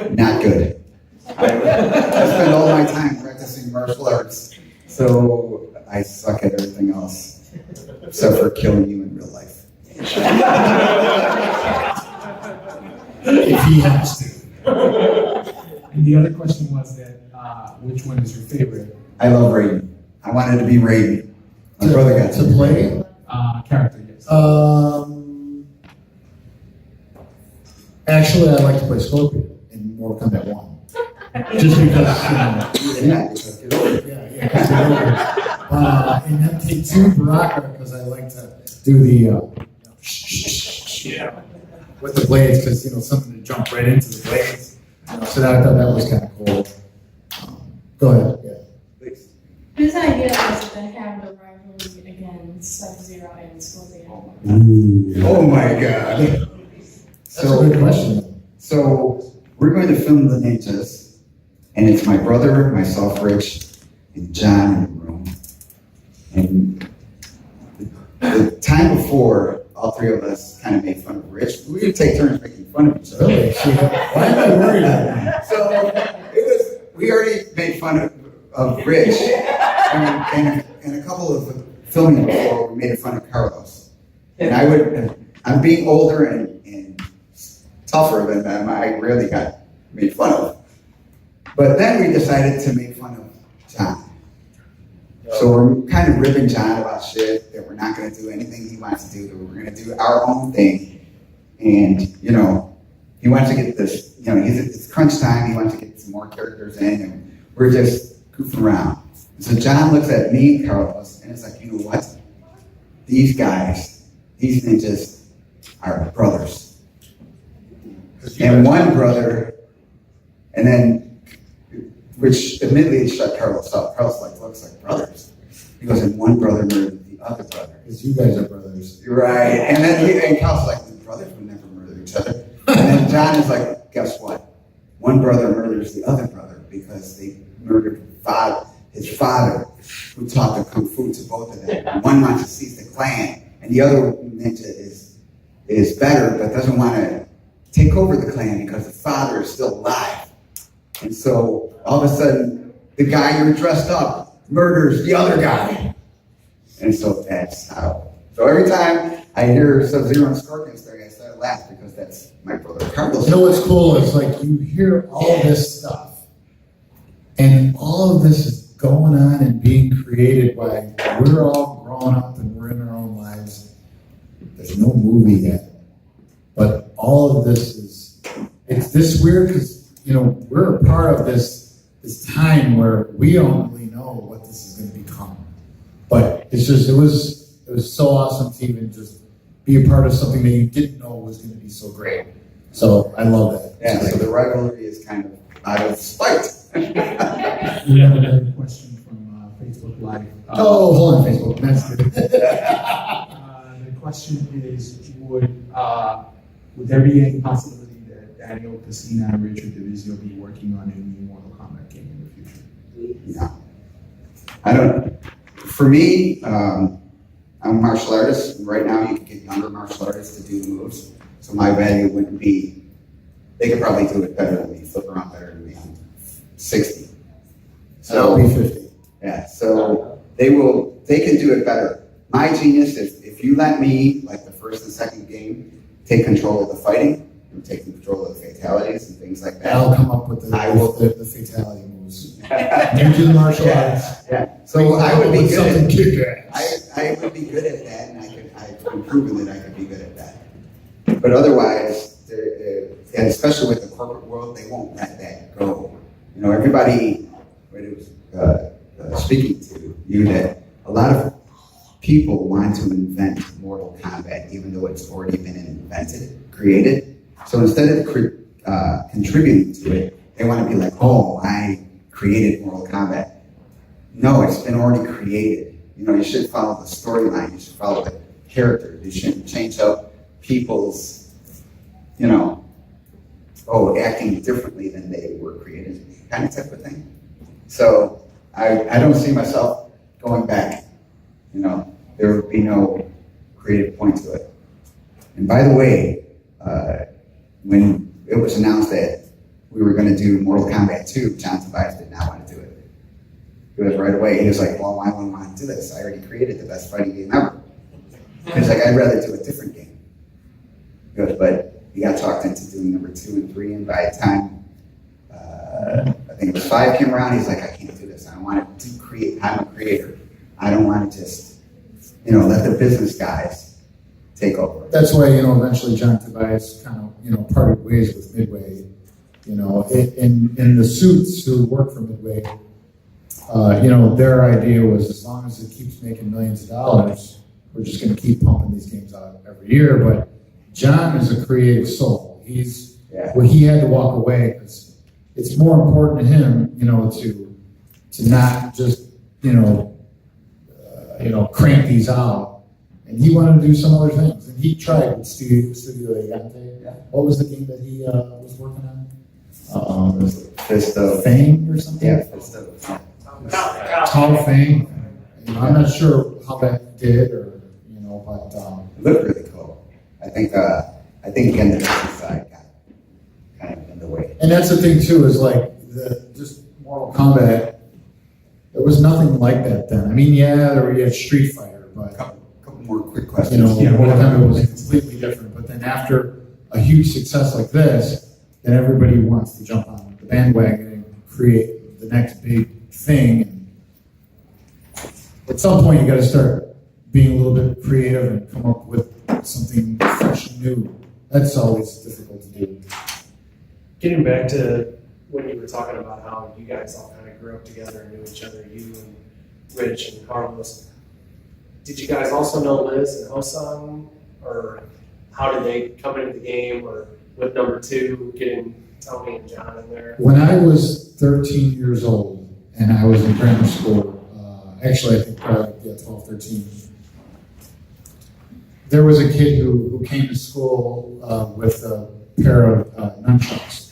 Not good. I spend all my time practicing martial arts, so I suck at everything else, except for killing you in real life. If he has to. And the other question was that, which one is your favorite I love Raiden. I wanted to be Raiden. My brother got to play. character? Yes. Actually, I like to play Scorpion in Mortal Kombat 1. Just because, Yeah, because you're older. yeah, because they're older. And then K2 Baraka, because I like to do the, with the blades, because, something to jump right into the blades. So that, I thought that was kind of cool. Go ahead, yeah. Please. Whose idea was it to have the rivalry against Sub-Zero and Scorpion? Oh my God. That's a good question. So we're going to film the ninjas, and it's my brother, myself, Rich, and John in the room. And the time before, all 3 of us kind of made fun of Rich. We would take turns making fun of each other. Really? Why am I worried about that? So we already made fun of Rich, and a couple of filming before we made fun of Carlos. And I'm being older and tougher than them, I really got made fun of. But then we decided to make fun of John. So we're kind of ribbing John about shit, that we're not going to do anything he wants to do, that we're going to do our own thing. And, he wants to get this, it's crunch time, he wants to get some more characters in, and we're just goofing around. So John looks at me and Carlos, and it's like, you know what? These guys, these ninjas are brothers. And one brother, and then, which admittedly shut Carlos up. Carlos looks like brothers. He goes, and one brother murdered the other brother. Because you guys are brothers. Right. And then Carlos like, the brothers would never murder each other. And then John is like, guess what? One brother murders the other brother because they murdered his father, who taught the kung fu to both of them. One wants to seize the clan, and the other ninja is better, but doesn't want to take over the clan because the father is still alive. And so all of a sudden, the guy you're dressed up murders the other guy. And so that's how. So every time I hear Sub-Zero and Scorpion story, I start laughing because that's my brother Carlos. You know what's cool is like you hear all this stuff, and all of this is going on and being created by, we're all grown up and we're in our own lives. There's no movie yet, but all of this it's this weird because, you know, we're a part of this time where we don't really know what this is going to become. But it's just, it was so awesome to even just be a part of something that you didn't know was going to be so great. So I love that. Yeah, so the rivalry is kind of out of spite. We have another question from Facebook Live. Oh, hold on, Facebook. That's good. The question is, would there be any possibility that Daniel, Pesina, and Richard Divizio be working on a new Mortal Kombat game in the future? No. I don't. For me, I'm a martial artist. Right now, you can get younger martial artists to do the moves. So my value wouldn't be, they could probably do it better than me, flip around better than me. I'm 60. I'll be 50. Yeah, so they can do it better. My genius is if you let me, like the first and second game, take control of the fighting, and take control of the fatalities and things like that. I'll come up with the fatality moves. You do the martial arts. Yeah. So I would be good something at kick-ass. I would be good at that, and I've proven that I could be good at that. But otherwise, and especially with the corporate world, they won't let that go. You know, everybody, when it was speaking to you, that a lot of people want to invent Mortal Kombat, even though it's already been invented, created. So instead of contributing to it, they want to be like, oh, I created Mortal Kombat. No, it's been already created. You know, you should follow the storyline. You should follow the characters. You shouldn't change up people's, you know, acting differently than they were created, kind of type of thing. So I don't see myself going back. You know, there would be no creative point to it. And by the way, when it was announced that we were going to do Mortal Kombat 2, John Tobias did not want to do it. It was right away. He was like, well, why would I want to do this? I already created the best fighting game ever. He was like, I'd rather do a different game. He goes, but he got talked into doing number 2 and 3, and by the time, I think it was 5 came around, he's like, I can't do this. I want to create. I'm a creator. I don't want to just, you know, let the business guys take over. That's why, you know, eventually John Tobias kind of, you know, parted ways with Midway. You know, in the suits who work for Midway, you know, their idea was as long as it keeps making millions of dollars, we're just going to keep pumping these games out every year. But John is a creative soul. Well, he had to walk away because it's more important to him, you know, to not just, you know, crank these out. And he wanted to do some other things. And he tried with Studio Gigante. Yeah. What was the game that he was working on? Fist of Fame or something? Yeah, Fist of Tall Fame. You know, I'm not sure how that did, or you know, but it looked really cool. I think again the business side got kind of in the way. and that's the thing too, is like just Mortal Kombat. There was nothing like that then. I mean, yeah, you had Street Fighter, but Couple more quick questions. you know, Mortal Kombat was completely different. But then after a huge success like this, then everybody wants to jump on the bandwagon and create the next big thing. And at some point, you got to start being a little bit creative and come up with something fresh and new. That's always difficult to do. Getting back to when you were talking about how you guys all kind of grew up together and knew each other, you and Rich and Carlos, did you guys also know Liz and Hossam, or how did they come into the game, or with number 2 getting Tony and John in there? When I was 13 years old and I was in grammar school, actually I think probably 12, 13, there was a kid who came to school with a pair of nunchucks.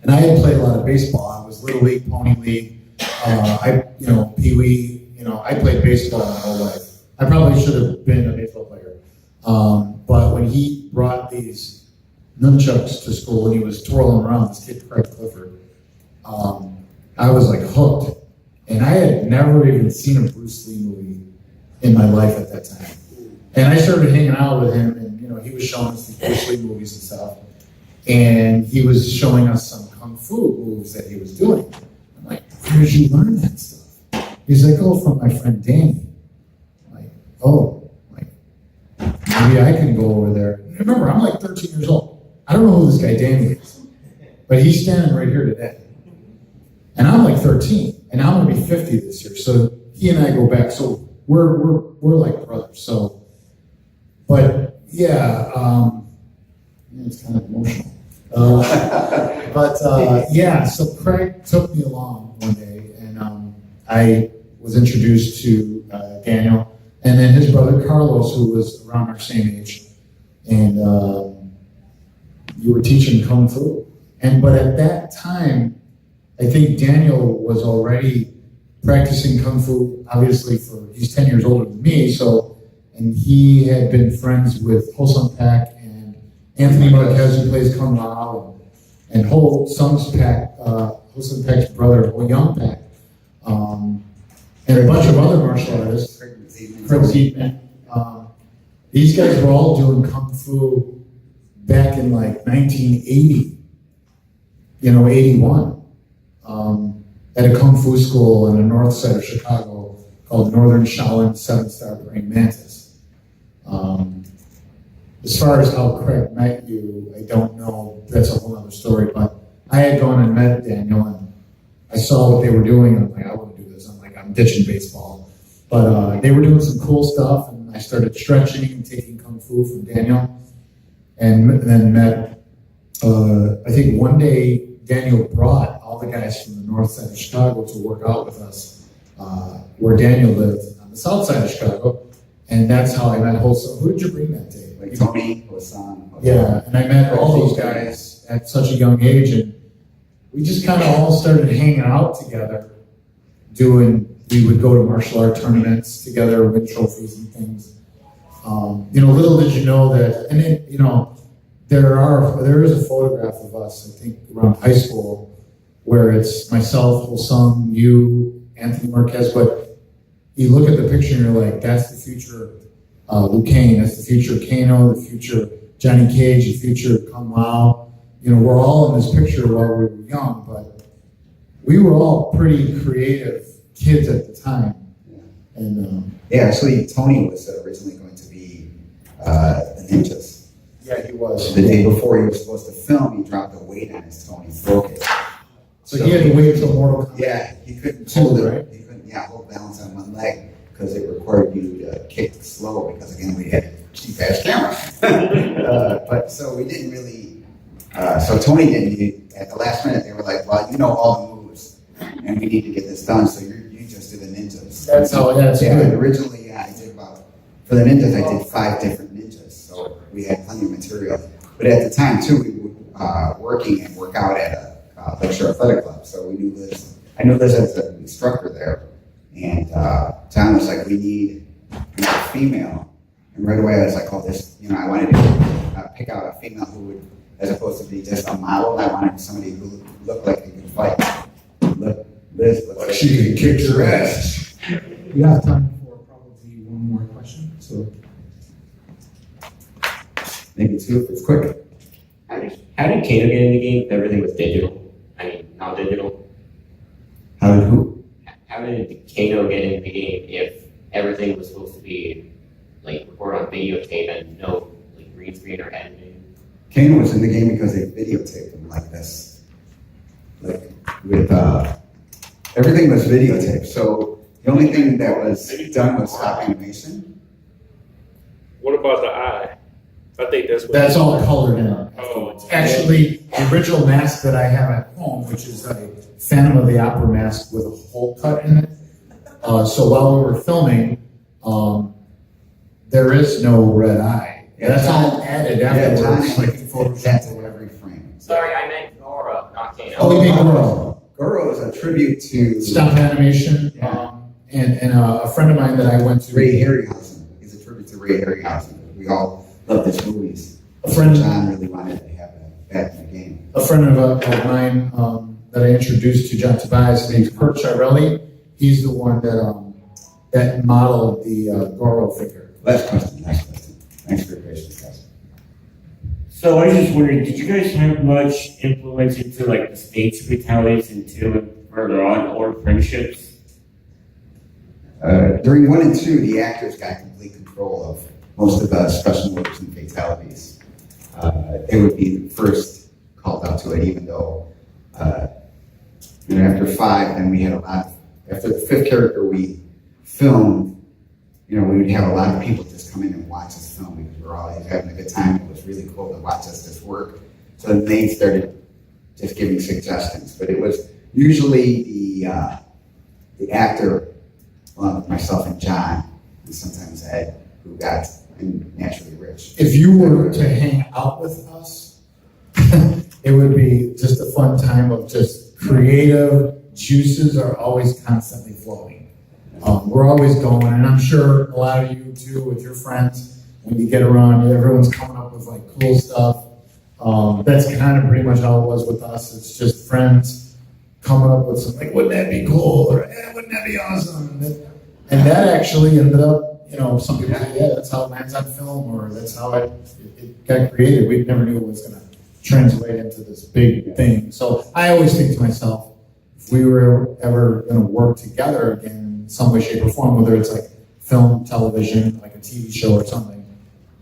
And I had played a lot of baseball. I was Little League, Pony League, Pee Wee, I played baseball my whole life. I probably should have been a baseball player. But when he brought these nunchucks to school and he was twirling around, this kid, Craig Clifford, I was like hooked. And I had never even seen a Bruce Lee movie in my life at that time. And I started hanging out with him, and he was showing us these Bruce Lee movies and stuff. And he was showing us some kung fu moves that he was doing. I'm like, where did you learn that stuff? He's like, oh, from my friend Danny. I'm like, oh, maybe I can go over there. And remember, I'm like 13 years old. I don't know who this guy Danny is, but he's standing right here today. And I'm like 13, and I'm gonna be 50 this year. So he and I go back. So we're like brothers. So. But it's kind of emotional. So Craig took me along one day, and I was introduced to Daniel, and then his brother Carlos, who was around our same age, and you were teaching kung fu. But at that time, I think Daniel was already practicing kung fu. Obviously, he's 10 years older than me, so. And he had been friends with Ho Sung Pak and Anthony Marquez, who plays Kung Lao, and Ho Sung Pak's brother, Ho Young Pak, and a bunch of other martial artists. Craig Zietman. These guys were all doing Kung Fu back in like 1980, 81, at a Kung Fu school on the north side of Chicago called Northern Shaolin 7-Star Praying Mantis. As far as how Craig met you, I don't know. That's a whole other story. But I had gone and met Daniel, and I saw what they were doing. And I'm like, I want to do this. I'm ditching baseball. But they were doing some cool stuff, and I started stretching and taking kung fu from Daniel. And then met, I think one day Daniel brought all the guys from the north side of Chicago to work out with us, where Daniel lived on the south side of Chicago. And that's how I met Hosan. Who did you bring that day? Like Tony, Hosan. Yeah, and I met all those guys at such a young age, and we just kind of all started hanging out together, we would go to martial art tournaments together, win trophies and things. Little did you know that, and there is a photograph of us, I think, around high school, where it's myself, Hosan, you, Anthony Marquez, but you look at the picture and you're like, that's the future Liu Kang, that's the future Kano, the future Johnny Cage, the future Kung Lao. We're all in this picture while we were young, but we were all pretty creative kids at the time. And actually, Tony was originally going to be the Ninjas. Yeah, he was. The day before he was supposed to film, he dropped a weight on his Tony, broke it. So he had to wait until Mortal Kombat. Yeah, he couldn't hold it. Right? He couldn't, hold balance on one leg because it required you to kick slow because, again, we had a cheap-ass camera. But so we didn't really, so Tony didn't, at the last minute, they were like, well, you know all the moves, and we need to get this done, so you just did the Ninjas. That's good. Originally, I did for the Ninjas, I did 5 different Ninjas, so we had plenty of material. But at the time, too, we would working and work out at a Lakeshore Athletic Club, so we knew Liz. I knew Liz as an instructor there, and John was like, we need a female. And right away I was like, oh, this, I wanted to pick out a female who would, as opposed to be just a model, I wanted somebody who looked like he could fight. Liz looked like she could kick your ass. We have time for probably one more question. So maybe 2 if it's quick. How did Kano get in the game if everything was digital? Not digital. How did who? How did Kano get in the game if everything was supposed to be recorded on videotape and no green screen or editing? Kano was in the game because they videotaped him like this. Everything was videotaped. So the only thing that was done was stop animation. What about the eye? I think that's all colored in. Oh, Actually, the original mask that I have at home, which is a Phantom of the Opera mask with a hole cut in it. So while we were filming, there is no red eye. That's all added afterwards. That's every frame. Sorry, I meant Nora, not Kano. Oh, you mean Goro. Goro is a tribute to Stop animation. And a friend of mine that I went to. Ray Harryhausen. He's a tribute to Ray Harryhausen. We all love his movies. A friend- John really wanted to have that back in the game. A friend of mine that I introduced to John Tobias, his name's Kurt Chirelli. He's the one that modeled the Goro figure. Last question. Thanks for your patience, guys. So I was just wondering, did you guys have much influence into like the stage fatalities and 2 and further on, or friendships? During 1 and 2, the actors got complete control of most of the special moves and fatalities. They would be first called out to it, even though, after 5, then we had a lot of, after the 5th character we filmed, we would have a lot of people just come in and watch us film because we were always having a good time. It was really cool to watch us just work. So then they started just giving suggestions, but it was usually the actor, along with myself and John, and sometimes Ed, who got naturally rich. If you were to hang out with us, it would be just a fun time of just creative juices are always constantly flowing. We're always going, and I'm sure a lot of you too, with your friends, when you get around, everyone's coming up with like cool stuff. That's kind of pretty much how it was with us. It's just friends coming up with something like, wouldn't that be cool? Or, wouldn't that be awesome? And that actually ended up, some people say, yeah, that's how it lands on film, or that's how it got created. We never knew it was going to translate into this big thing. So I always think to myself, if we were ever going to work together again in some way, shape, or form, whether it's like film, television, like a TV show or something,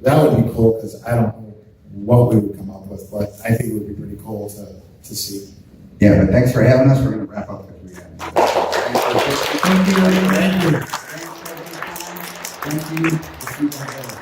that would be cool, because I don't know what we would come up with, but I think it would be pretty cool to see. Yeah, but thanks for having us. We're going to wrap up. Thank you. Thank you.